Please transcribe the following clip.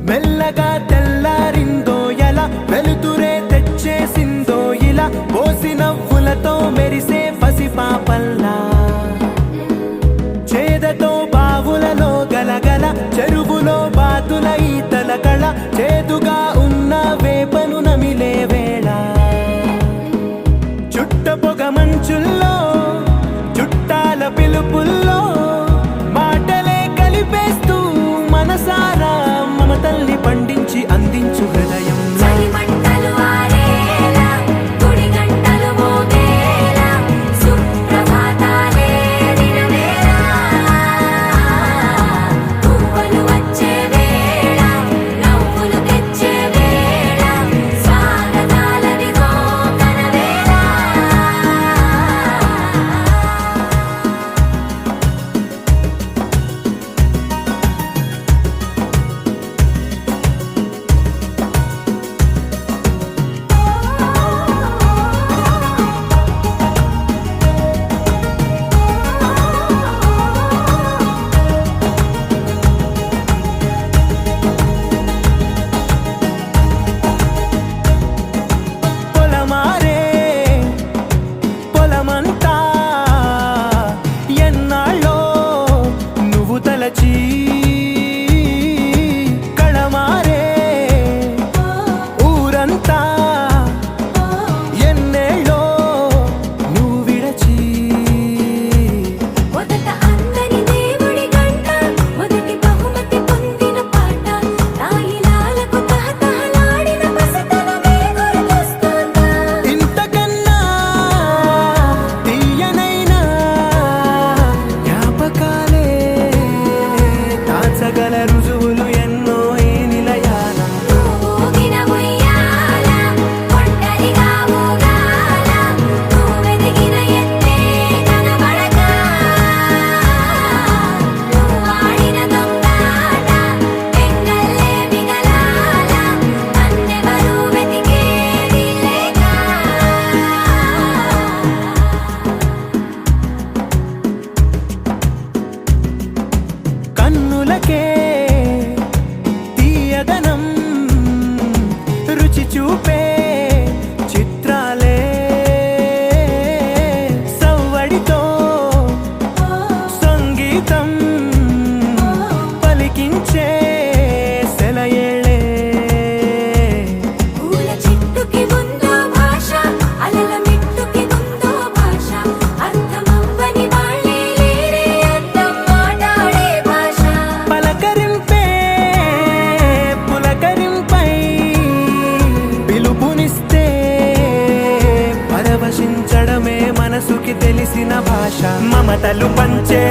మెల్లగా తెల్లారిందో ఎలా వెలుతురే తెచ్చేసిందో ఇలా పోసి నవ్వులతో మెరిసే పసిపాపల్లా చేదతో బావులలో గలగల చెరువులో బాతుల ఈతల కళ చేదుగా ఉన్న వేపను నమిలే వేళ చుట్ట పొగ మంచుల్లో చుట్టాల పిలుపుల్లో మాటలే కలిపేస్తూ మనసారా మమతల్ని పండించి అందించు హృదయం కళమారే ఊరంతా ఎన్నేళ్ళో నువ్వు విడచి మొదట అందరి దేవుడి గంట మొదటి బహుమతి పొందిన పాట తాయిలాలకు తహతహలాడిన పసితనమే గుర్తొస్తుందా ఇంతకన్నా తీయనైనా జ్ఞాపకాలే దాచగల రుజువులు ఎన్నో ఈ నిలయాల ఊగిన ఉయ్యాల ఒంటరిగా ఊగాల నువ్వెదిగిన ఎత్తే కనబడక నువ్వాడిన దొంగాట ఎంగల్లే మిగలాల నన్నెవరూ వెతికేది లేక కన్నులకే తీయదనం రుచి చూపే చిత్రాలే సవ్వడితో సంగీతం పలికించే సెలయేళే పూల చెట్టుకి ఉందో భాష అలల మిట్టుకి ఉందో భాష అర్థమవ్వని వాళ్ళే లేరే అర్థం మాట్లాడే భాష పలకరింపే పులకరింపై పిలుపునిస్తే పరవశించడమే మనసుకి తెలిసిన భాష మమతలు పంచే